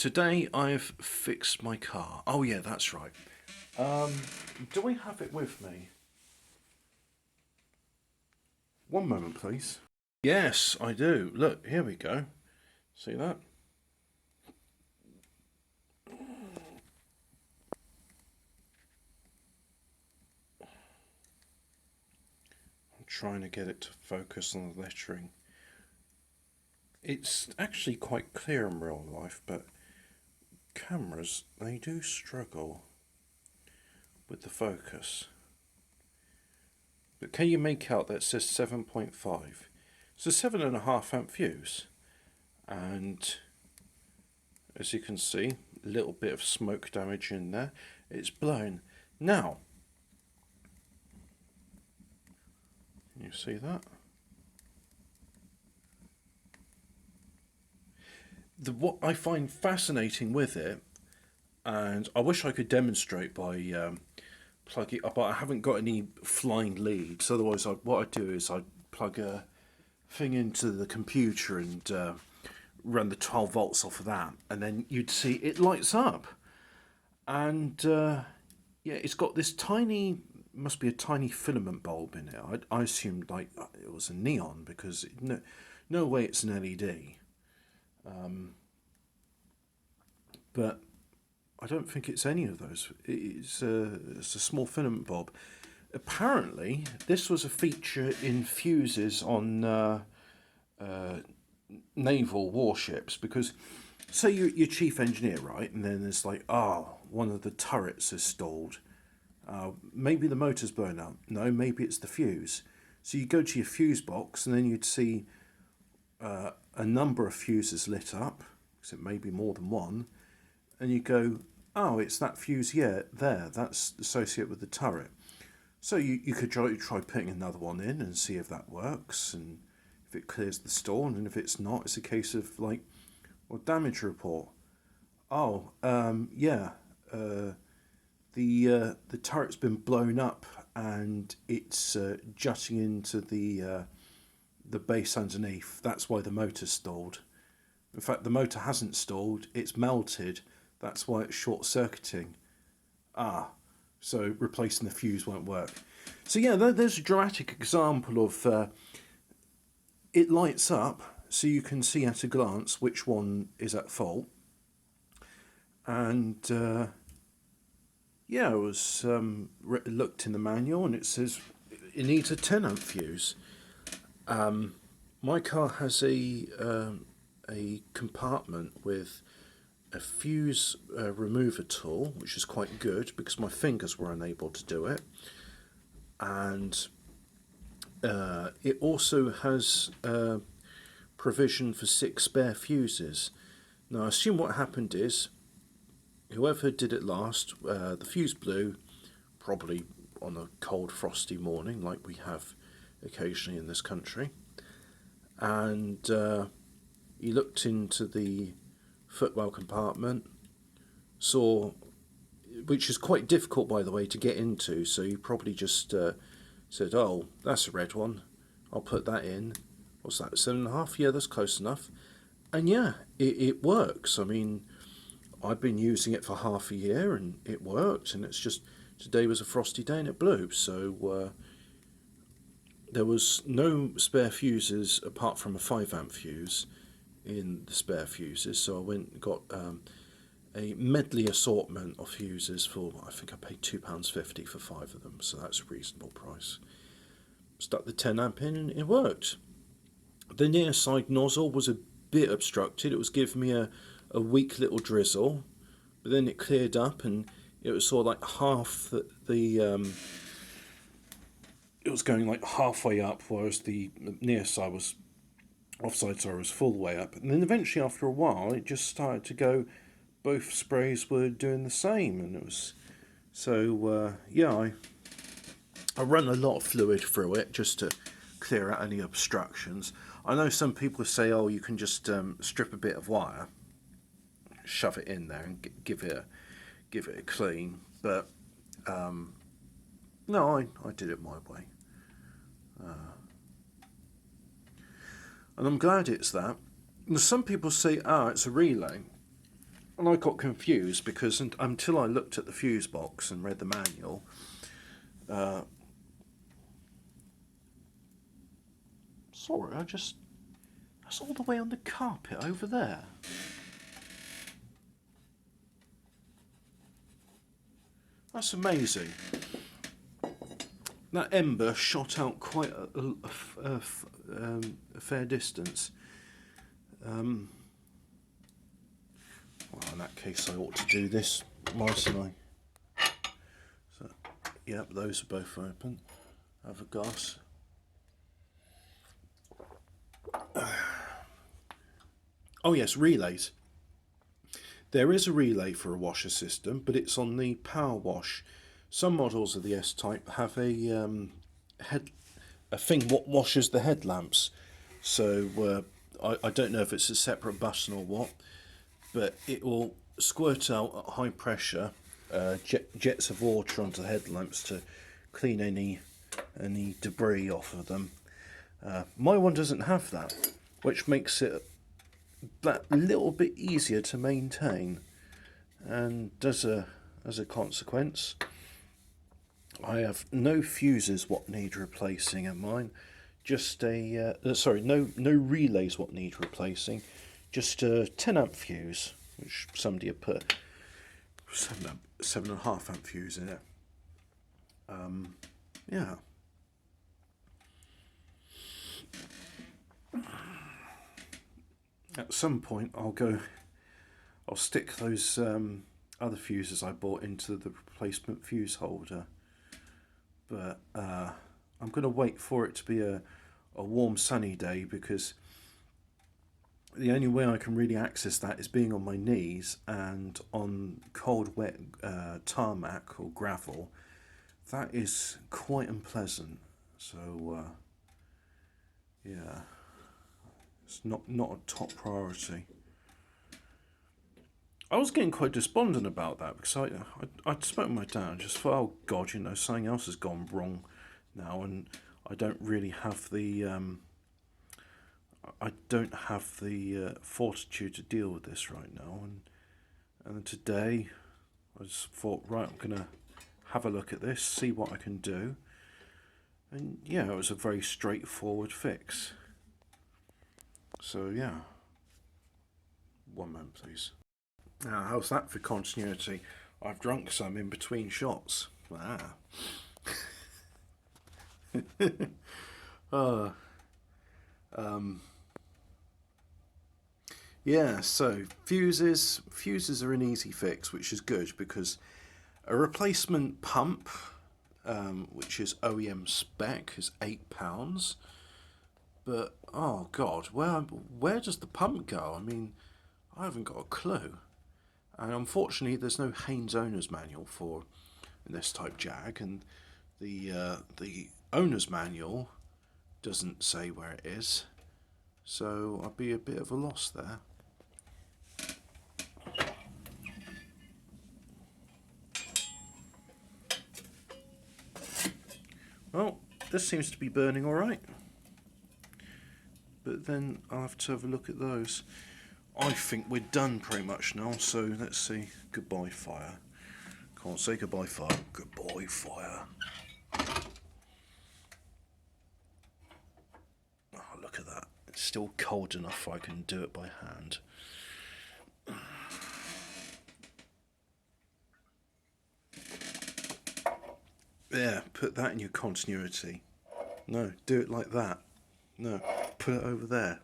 Today I've fixed my car. Oh yeah, that's right. Do we have it with me? One moment, please. Yes, I do. Look, here we go. See that? I'm trying to get it to focus on the lettering. It's actually quite clear in real life, but cameras, they do struggle with the focus. But can you make out that it says 7.5? It's a 7.5 amp fuse. And as you can see, a little bit of smoke damage in there. It's blown. Now, can you see that? What I find fascinating with it, and I wish I could demonstrate by plugging it up, but I haven't got any flying leads. Otherwise, what I'd do is I'd plug a thing into the computer and run the 12 volts off of that, and then you'd see it lights up. And yeah, it's got this tiny, must be a tiny filament bulb in it. I assumed like it was a neon because no way it's an LED. But I don't think it's any of those. It's a small filament bulb. Apparently, this was a feature in fuses on naval warships because, say you're chief engineer, right? And then there's like, one of the turrets is stalled. Maybe the motor's blown up. No, maybe it's the fuse. So you go to your fuse box and then you'd see a number of fuses lit up, because it may be more than one, and you go, oh, it's that fuse here, there, that's associated with the turret. So you could try putting another one in and see if that works, and if it clears the stall, and if it's not, it's a case of like, well, damage report. Oh, yeah, the turret's been blown up and it's jutting into the base underneath. That's why the motor's stalled. In fact, the motor hasn't stalled, it's melted. That's why it's short-circuiting. So replacing the fuse won't work. So yeah, there's a dramatic example of it lights up, so you can see at a glance which one is at fault. And yeah, I was looked in the manual, and it says it needs a 10 amp fuse. My car has a compartment with a fuse remover tool, which is quite good because my fingers were unable to do it, and it also has provision for 6 spare fuses. Now I assume what happened is whoever did it last, the fuse blew, probably on a cold frosty morning like we have occasionally in this country, and he looked into the footwell compartment, saw, which is quite difficult by the way to get into, so you probably just said, oh, that's a red one, I'll put that in. What's that, 7.5? Yeah, that's close enough. And yeah, it works. I mean, I've been using it for half a year and it worked, and it's just, today was a frosty day and it blew, so there was no spare fuses apart from a 5 amp fuse in the spare fuses, so I went and got a medley assortment of fuses for, I think I paid £2.50 for 5 of them, so that's a reasonable price. Stuck the 10 amp in and it worked. The near side nozzle was a bit obstructed, it was giving me a weak little drizzle, but then it cleared up and it was sort of like half it was going like halfway up, whereas the near side was offside, so I was full way up, and then eventually after a while it just started to go, both sprays were doing the same, and it was, so yeah, I run a lot of fluid through it just to clear out any obstructions. I know some people say, oh, you can just strip a bit of wire, shove it in there and give it a clean, but no, I did it my way. And I'm glad it's that. Some people say, it's a relay. And I got confused because until I looked at the fuse box and read the manual, sorry, that's all the way on the carpet over there. That's amazing. That ember shot out quite a fair distance. Well, in that case, I ought to do this, mightn't I? So, yep, those are both open. Have a glass. Oh yes, relays. There is a relay for a washer system, but it's on the power wash. Some models of the S-Type have a thing what washes the headlamps. So I don't know if it's a separate button or what, but it will squirt out at high pressure jets of water onto the headlamps to clean any debris off of them. My one doesn't have that, which makes it that little bit easier to maintain, and as a consequence, I have no fuses what need replacing in mine. Just a no relays what need replacing. Just a 10 amp fuse, which somebody had put 7.5 amp fuse in it. Yeah. At some point, I'll stick those other fuses I bought into the replacement fuse holder. But I'm going to wait for it to be a warm sunny day, because the only way I can really access that is being on my knees and on cold wet tarmac or gravel. That is quite unpleasant. So yeah, it's not a top priority. I was getting quite despondent about that, because I'd spoken to my dad and just thought, oh God, something else has gone wrong now, and I don't really have the fortitude to deal with this right now. And today I just thought, right, I'm gonna have a look at this, see what I can do, and yeah, it was a very straightforward fix. So yeah, 1 moment please. Now, how's that for continuity? I've drunk some in between shots. Ah. Yeah, so fuses are an easy fix, which is good, because a replacement pump, which is OEM spec, is £8. But oh God, where does the pump go? I mean, I haven't got a clue. And unfortunately, there's no Haynes owner's manual for this type Jag, and the owner's manual doesn't say where it is, so I'd be a bit of a loss there. Well, this seems to be burning all right, but then I'll have to have a look at those. I think we're done pretty much now, so let's see. Goodbye, fire. Can't say goodbye, fire. Goodbye, fire. Oh, look at that. It's still cold enough I can do it by hand. Yeah, put that in your continuity. No, do it like that. No, put it over there.